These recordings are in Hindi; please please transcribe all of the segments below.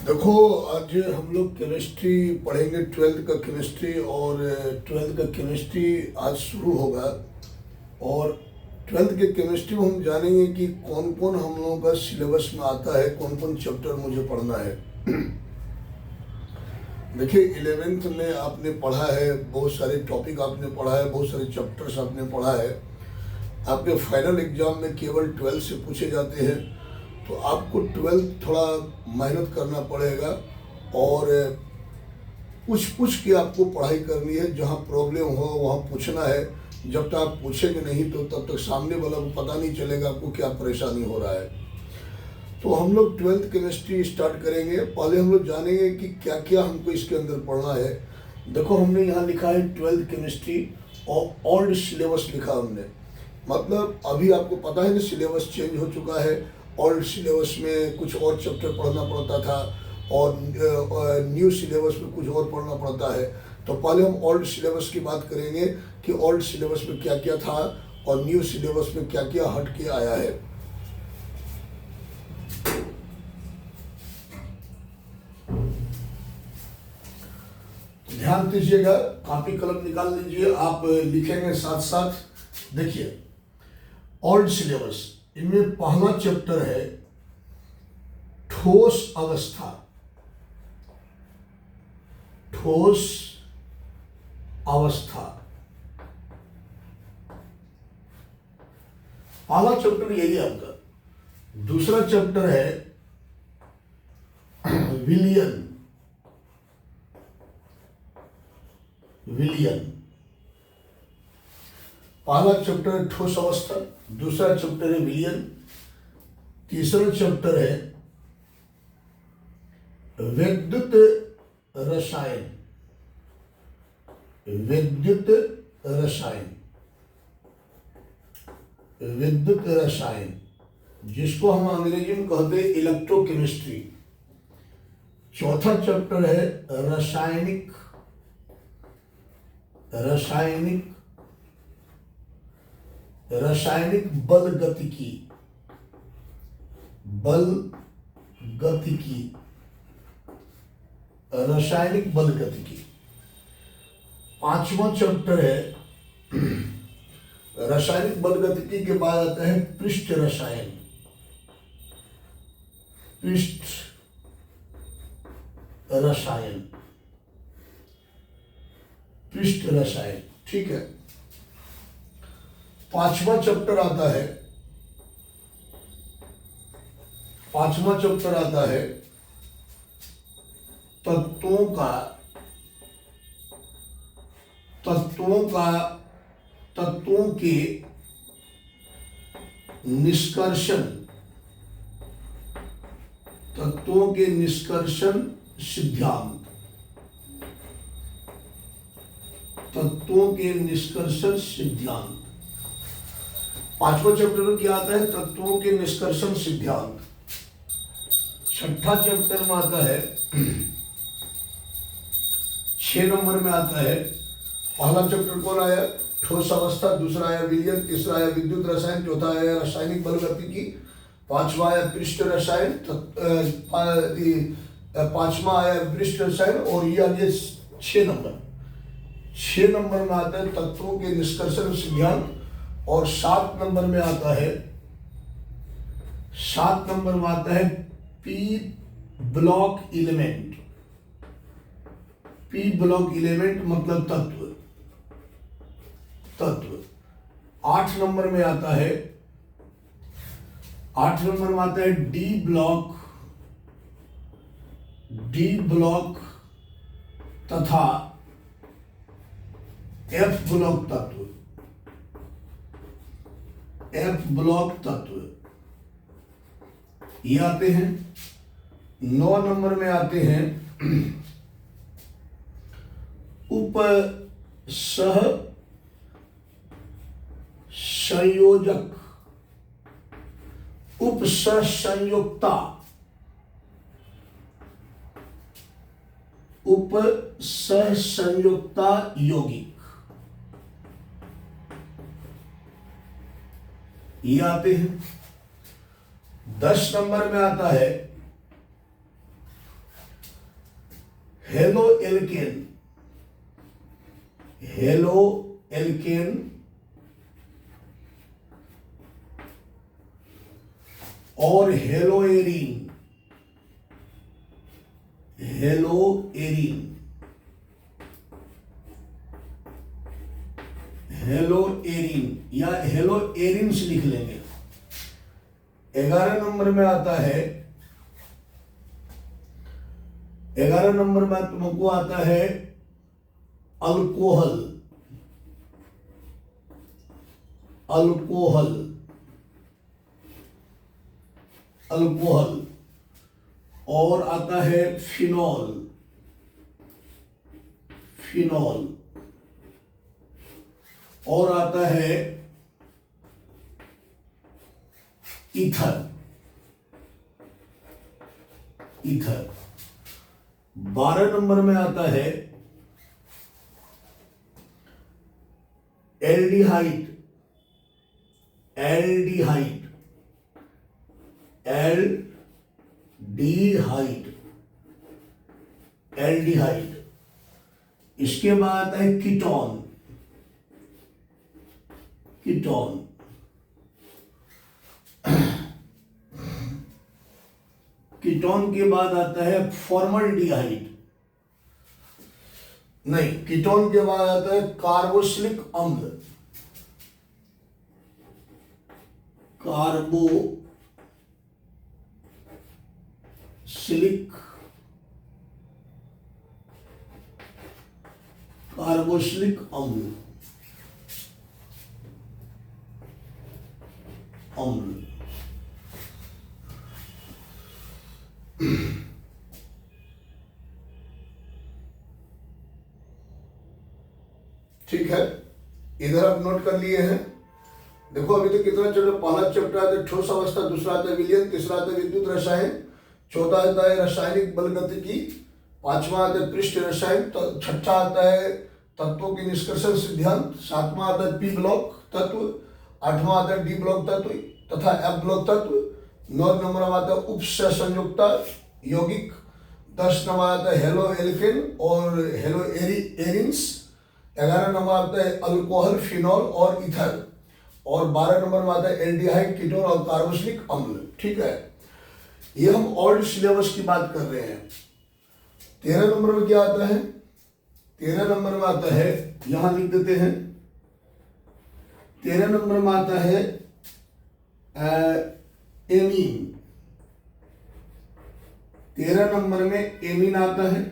देखो, आज हम लोग केमिस्ट्री पढ़ेंगे। ट्वेल्थ का केमिस्ट्री, और ट्वेल्थ का केमिस्ट्री आज शुरू होगा। और ट्वेल्थ के केमिस्ट्री में हम जानेंगे कि कौन कौन हम लोगों का सिलेबस में आता है, कौन कौन चैप्टर मुझे पढ़ना है। देखिए, इलेवेंथ में आपने पढ़ा है, बहुत सारे टॉपिक आपने पढ़ा है, बहुत सारे चैप्टर्स आपने पढ़ा है। आपके फाइनल एग्जाम में केवल ट्वेल्थ से पूछे जाते हैं, तो आपको ट्वेल्थ थोड़ा मेहनत करना पड़ेगा और पूछ के आपको पढ़ाई करनी है। जहाँ प्रॉब्लम हो वहाँ पूछना है। जब तक आप पूछेंगे नहीं तो तब तक सामने वाला को पता नहीं चलेगा आपको क्या परेशानी हो रहा है। तो हम लोग ट्वेल्थ केमिस्ट्री स्टार्ट करेंगे। पहले हम लोग जानेंगे कि क्या क्या हमको इसके अंदर पढ़ना है। देखो, हमने यहाँ लिखा है ट्वेल्थ केमिस्ट्री और ओल्ड सिलेबस लिखा हमने। मतलब अभी आपको पता है ना, सिलेबस चेंज हो चुका है। ओल्ड सिलेबस में कुछ और चैप्टर पढ़ना पड़ता था और न्यू सिलेबस में कुछ और पढ़ना पड़ता है। तो पहले हम ओल्ड सिलेबस की बात करेंगे कि ओल्ड सिलेबस में क्या क्या था और न्यू सिलेबस में क्या क्या हट के आया है। ध्यान दीजिएगा, कॉपी कलम निकाल लीजिए, आप लिखेंगे साथ साथ। देखिए, ओल्ड सिलेबस, इनमें पहला चैप्टर है ठोस अवस्था। ठोस अवस्था पहला चैप्टर यही है आपका। दूसरा चैप्टर है विलियन। विलियन पहला चैप्टर है ठोस अवस्था, दूसरा चैप्टर है विलियन, तीसरा चैप्टर है विद्युत रसायन। विद्युत रसायन, विद्युत रसायन, जिसको हम अंग्रेजी में कहते हैं इलेक्ट्रोकेमिस्ट्री। चौथा चैप्टर है रासायनिक रासायनिक रासायनिक बल गतिकी। बल गतिकी, रासायनिक बल गतिकी। पांचवा चैप्टर है रासायनिक बल गतिकी के बाद आता है पृष्ठ रसायन। पृष्ठ रसायन, पृष्ठ रसायन, ठीक है। पांचवा चैप्टर आता है तत्वों के निष्कर्षण। तत्वों के निष्कर्षण सिद्धांत। तत्वों के निष्कर्षण सिद्धांत। पांचवा चैप्टर में क्या आता है? तत्वों के निष्कर्षण सिद्धांत। छठा चैप्टर में आता है 6 नंबर में आता है। पहला चैप्टर कौन आया? ठोस अवस्था, दूसरा आया विलियन, तीसरा आया विद्युत रसायन, चौथा आया रासायनिक बल गतिकी, पांचवा आया पृष्ठ रसायन, पांचवा आया पृष्ठ रसायन, और ये आ गया 6 नंबर। 6 नंबर में आता है तत्वों के निष्कर्षण सिद्धांत, और 7 नंबर में आता है P block element. P block element मतलब तत्व। 8 नंबर में आता है डी ब्लॉक तथा एफ ब्लॉक तत्व ये आते हैं। 9 नंबर में आते हैं उपसह संयोजक, उपसह संयुक्ता, उपसह संयुक्ता यौगिक, ये आते हैं। 10 नंबर में आता है हेलो एल्केन, हेलो एल्केन और hello arene, hello arene, hello arene या हेलो एरिन्स लिख लेंगे। 11 नंबर में आता है, 11 नंबर में तुमको आता है अल्कोहल, अल्कोहल, अल्कोहल और आता है फिनॉल, फिनॉल और आता है ईथर, ईथर। 12 नंबर में आता है एल्डिहाइड, एल्डिहाइड, एल्डिहाइड, एल्डिहाइड। इसके बाद आता है कीटोन, कीटोन। कीटोन के बाद आता है फॉर्मल्डिहाइड, नहीं, कीटोन के बाद आता है कार्बोक्सिलिक अम्ल, कार्बोक्सिलिक, कार्बोक्सिलिक अम्ल, अम्ल। ठीक है, इधर आप नोट कर लिए हैं। देखो अभी तो कितना चैप्टर, पहला चैप्टर आता है ठोस अवस्था, दूसरा आता है विलयन, तीसरा आता है विद्युत रसायन, चौथा आता है रासायनिक बलगतिकी, पांचवा आता है पृष्ठ रसायन, छठा आता है तत्वों के निष्कर्षण सिद्धांत, सातवां आता है पी ब्लॉक तत्व, आठवां आता है डी ब्लॉक तत्व तथा एफ ब्लॉक तत्व, 9 नंबर में आता है उपसंयुक्ता यौगिक, 10 नंबर आता है हेलो एल्केन और हेलो एरिन्स, 11 नंबर आता है अल्कोहल, फिनॉल और ईथर और 12 नंबर में आता है एल्डिहाइड, कीटोन और कार्बोक्सिलिक अम्ल। ठीक है, ये हम ओल्ड सिलेबस की बात कर रहे हैं। 13 नंबर में क्या आता है? 13 नंबर में आता है, यहां लिख देते हैं, 13 नंबर में आता है एमीन, 13 नंबर में एमीन आता है।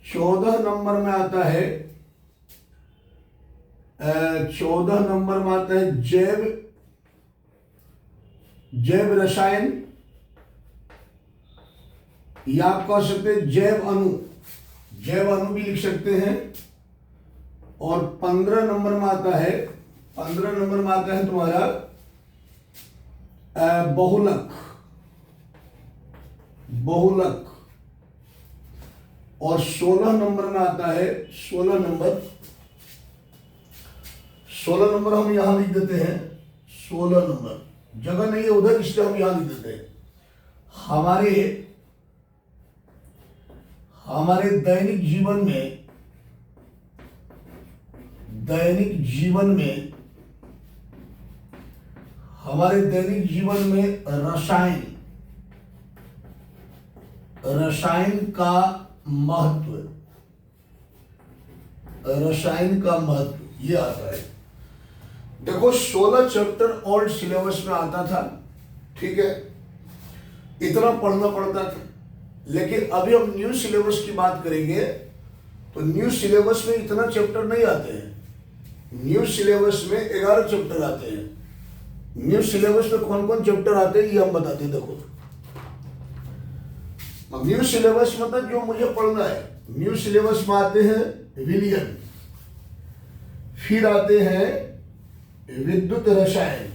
14 नंबर में आता है 14 नंबर में आता है जैव, जैव रसायन या आप कह सकते हैं जैव अणु, जैव अणु भी लिख सकते हैं। और 15 नंबर में आता है, 15 नंबर में आता है तुम्हारा बहुलक, बहुलक। और 16 नंबर में आता है, 16 नंबर हम यहां लिख देते हैं, 16 नंबर जगह नहीं है उधर, इसलिए हम यहां लिख देते हैं। हमारे दैनिक जीवन में, दैनिक जीवन में, हमारे दैनिक जीवन में रसायन, रसायन का महत्व, रसायन का महत्व ये आता है। देखो 16 चैप्टर ओल्ड सिलेबस में आता था, ठीक है, इतना पढ़ना पड़ता था। लेकिन अभी हम न्यू सिलेबस की बात करेंगे तो न्यू सिलेबस में इतना चैप्टर नहीं आते हैं। न्यू सिलेबस में 11 चैप्टर आते हैं। न्यू सिलेबस में कौन कौन चैप्टर आते हैं ये हम बताते हैं। देखो न्यू सिलेबस मतलब जो मुझे पढ़ना है, न्यू सिलेबस में आते हैं विलयन, फिर आते हैं विद्युत रसायन,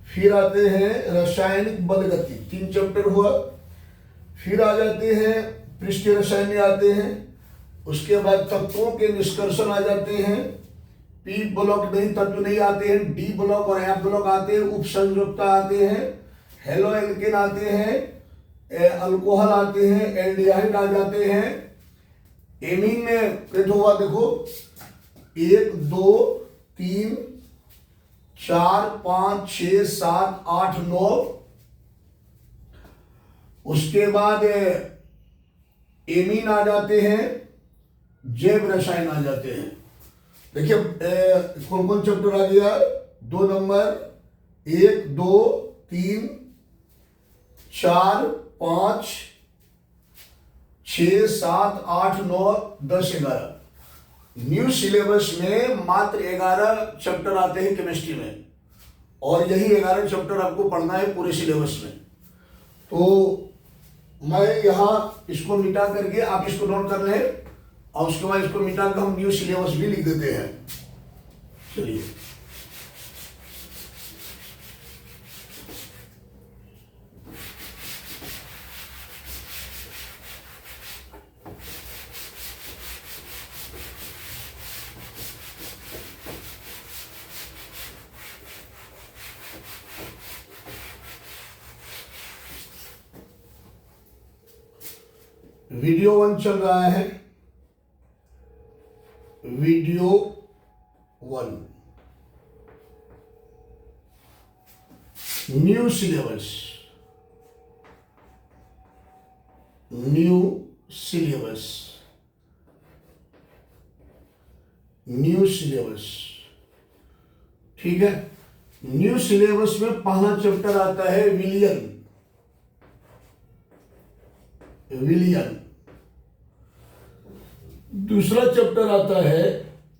फिर आते हैं रासायनिक बलगति, 3 चैप्टर हुआ। फिर आ जाते हैं पृष्ठीय रसायन आते हैं, उसके बाद तत्वों के निष्कर्षण आ जाते हैं। पी ब्लॉक नहीं, तत्व नहीं आते हैं। डी ब्लॉक और एफ ब्लॉक आते हैं। उपसंयुक्ता आते हैं, हेलो एल्केन आते हैं, अल्कोहल आते हैं, एल्डिहाइड आ जाते हैं। एमीन में प्रिंट होगा, देखो 1 2 3 4 5 6 7 8 9। उसके बाद एमीन आ जाते हैं, जैव रसायन आ जाते हैं। देखिए कौन कौन चैप्टर आ गया? 2 नंबर, 1 2 3 4 5 6 7 8 9 10 11। न्यू सिलेबस में मात्र 11 चैप्टर आते हैं केमिस्ट्री में, और यही 11 चैप्टर आपको पढ़ना है पूरे सिलेबस में। तो मैं यहाँ इसको मिटा करके आप इसको नोट कर लें, और उसके बाद इसको मिटा कर हम न्यू सिलेबस भी लिख देते हैं। चलिए, वीडियो 1 चल रहा है, video 1 new syllabus, new syllabus, new syllabus. ठीक है, न्यू सिलेबस में पहला चैप्टर आता है विलियन, विलियन। दूसरा चैप्टर आता है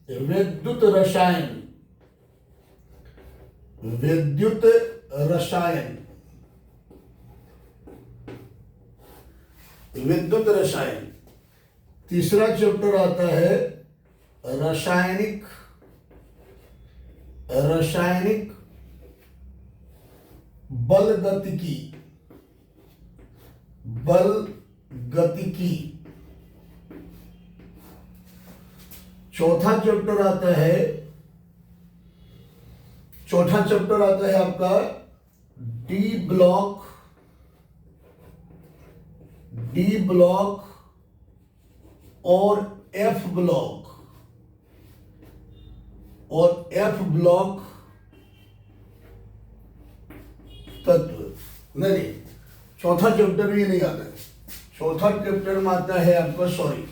विद्युत रसायन, विद्युत रसायन, विद्युत रसायन। तीसरा चैप्टर आता है रासायनिक, रासायनिक बल गतिकी, बल गतिकी। चौथा चैप्टर आता है, चौथा चैप्टर आता है आपका डी ब्लॉक, डी ब्लॉक और एफ ब्लॉक, और एफ ब्लॉक तत्व। नहीं, चौथा चैप्टर भी नहीं आता है। चौथा चैप्टर में आता है आपका, सॉरी,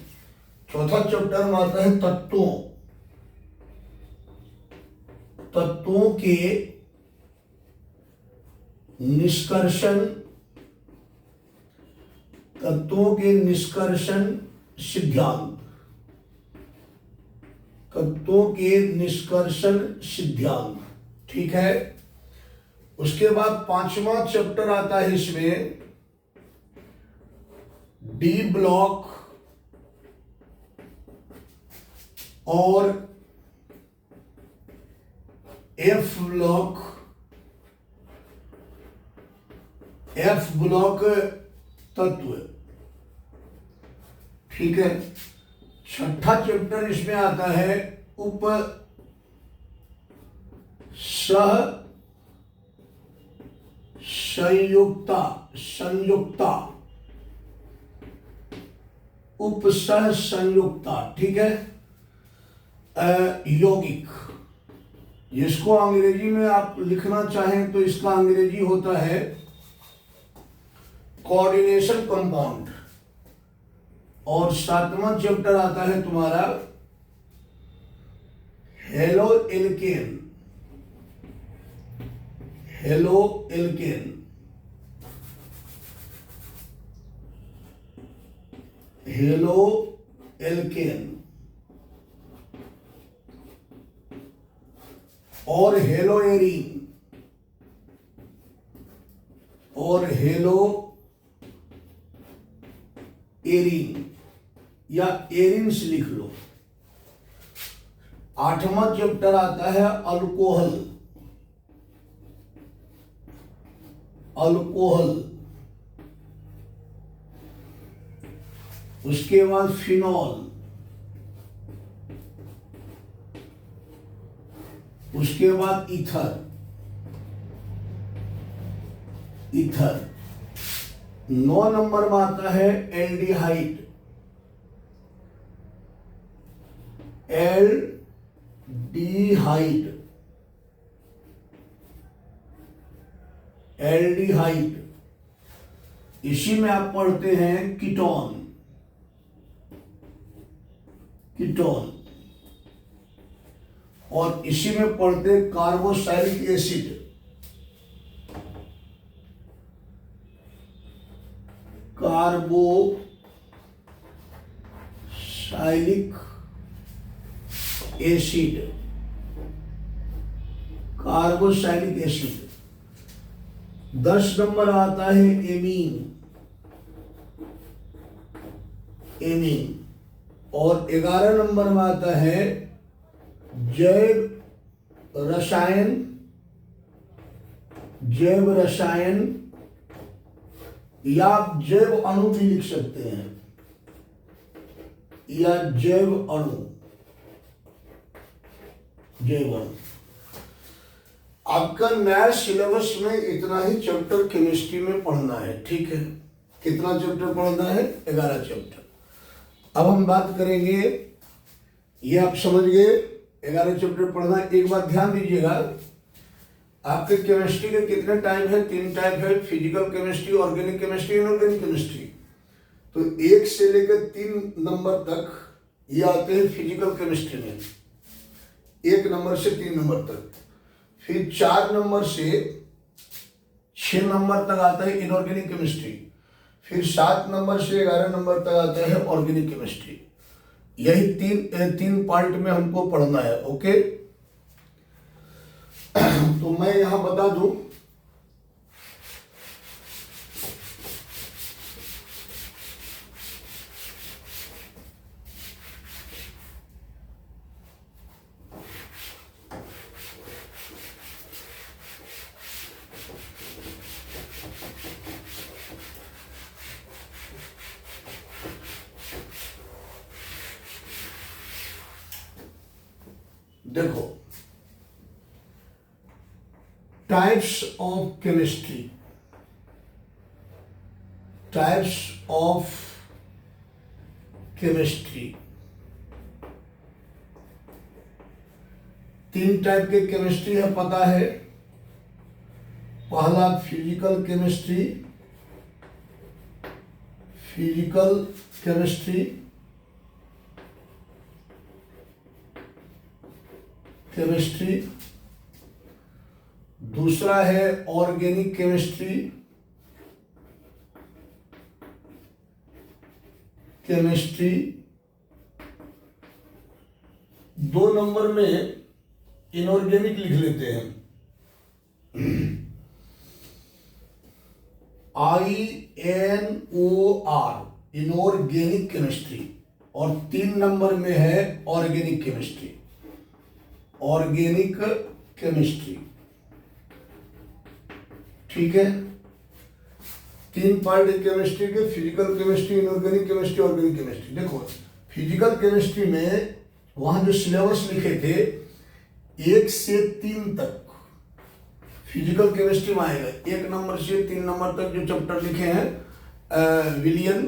चौथा चैप्टर में आता है तत्वों, तत्वों के निष्कर्षण, तत्वों के निष्कर्षण सिद्धांत, तत्वों के निष्कर्षण सिद्धांत। ठीक है, उसके बाद पांचवा चैप्टर आता है इसमें डी ब्लॉक और एफ ब्लॉक, एफ ब्लॉक तत्व। ठीक है, छठा चैप्टर इसमें आता है उप सह संयुक्ता, संयुक्ता, उपसह संयुक्ता। ठीक है, यौगिक, जिसको अंग्रेजी में आप लिखना चाहें तो इसका अंग्रेजी होता है कोऑर्डिनेशन कंपाउंड। और सातवां चैप्टर आता है तुम्हारा halo alkane, halo alkane, halo alkane और हेलो एरीन, और हेलो एरीन या एरिन्स लिख लो। आठवां चैप्टर आता है अल्कोहल, अल्कोहल। उसके बाद फिनॉल, उसके बाद ईथर, ईथर। 9 नंबर में आता है एल्डिहाइड, एल्डिहाइड, एल्डिहाइड। इसी में आप पढ़ते हैं कीटोन, कीटोन। और इसी में पढ़ते हैं carboxylic acid, carboxylic acid, carboxylic acid. 10 number आता है एमीन, एमीन। और 11 नंबर में आता है जैव रसायन, जैव रसायन, या आप जैव अणु भी लिख सकते हैं, या जैव अणु, जैव अणु। आपका नया सिलेबस में इतना ही चैप्टर केमिस्ट्री में पढ़ना है, ठीक है। कितना चैप्टर पढ़ना है? 11 चैप्टर। अब हम बात करेंगे, ये आप समझ गए 11 चैप्टर पढ़ना है। एक बात ध्यान दीजिएगा, आपके केमिस्ट्री के कितने टाइप है? 3 टाइप है, physical chemistry, organic chemistry, inorganic chemistry. तो 1 से लेकर 3 नंबर तक ये आते हैं फिजिकल केमिस्ट्री में, 1 नंबर से 3 नंबर तक। फिर 4 नंबर से 6 नंबर तक आता है इनऑर्गेनिक केमिस्ट्री। फिर 7 नंबर से 11 नंबर तक आता है ऑर्गेनिक केमिस्ट्री। यही तीन पार्ट में हमको पढ़ना है, ओके। तो मैं यहां बता दूं, देखो, types of chemistry, types of chemistry. 3 type के केमिस्ट्री है, पता है। पहला physical chemistry, physical chemistry, chemistry. दूसरा है ऑर्गेनिक केमिस्ट्री, केमिस्ट्री। 2 नंबर में इनऑर्गेनिक लिख लेते हैं, INOR, इनऑर्गेनिक केमिस्ट्री। और 3 नंबर में है ऑर्गेनिक केमिस्ट्री, ऑर्गेनिक केमिस्ट्री, ठीक है। 3 पार्ट केमिस्ट्री के, physical chemistry, inorganic chemistry, organic chemistry. देखो, फिजिकल केमिस्ट्री में वहां जो सिलेबस लिखे थे 1 से 3 तक फिजिकल केमिस्ट्री में आएगा। 1 नंबर से 3 नंबर तक जो चैप्टर लिखे हैं, विलयन,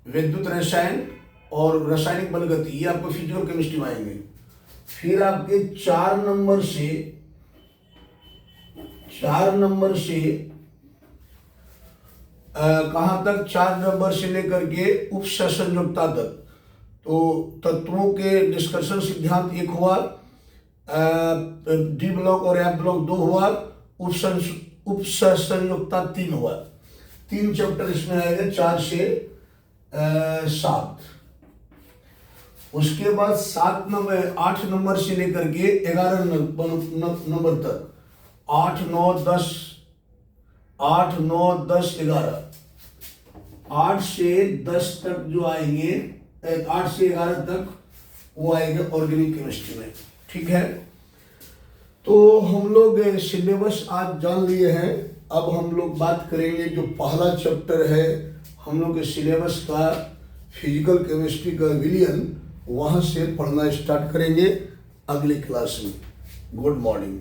विद्युत रसायन और रासायनिक बलगति, ये आपको फिजिकल केमिस्ट्री में आएंगे। फिर आपके 4 नंबर से कहां तक? 4 नंबर से लेकर के उपसंयोजकता तक। तो तत्वों के डिस्कशन सिद्धांत 1 हुआ, डी ब्लॉक और एफ ब्लॉक 2 हुआ, उपसंयोजकता 3 हुआ। 3 चैप्टर इसमें आएगा, 4 से 7। उसके बाद 8 नंबर से लेकर के 11 नंबर तक, 8, 9, 10, 11, 8 से 10 तक जो आएंगे, 8 से 11 तक वो आएंगे ऑर्गेनिक केमिस्ट्री में, ठीक है। तो हम लोग सिलेबस आज जान लिए हैं। अब हम लोग बात करेंगे जो पहला चैप्टर है हम लोग के सिलेबस का, फिजिकल केमिस्ट्री का विलियन, वहां से पढ़ना स्टार्ट करेंगे अगली क्लास में। Good morning.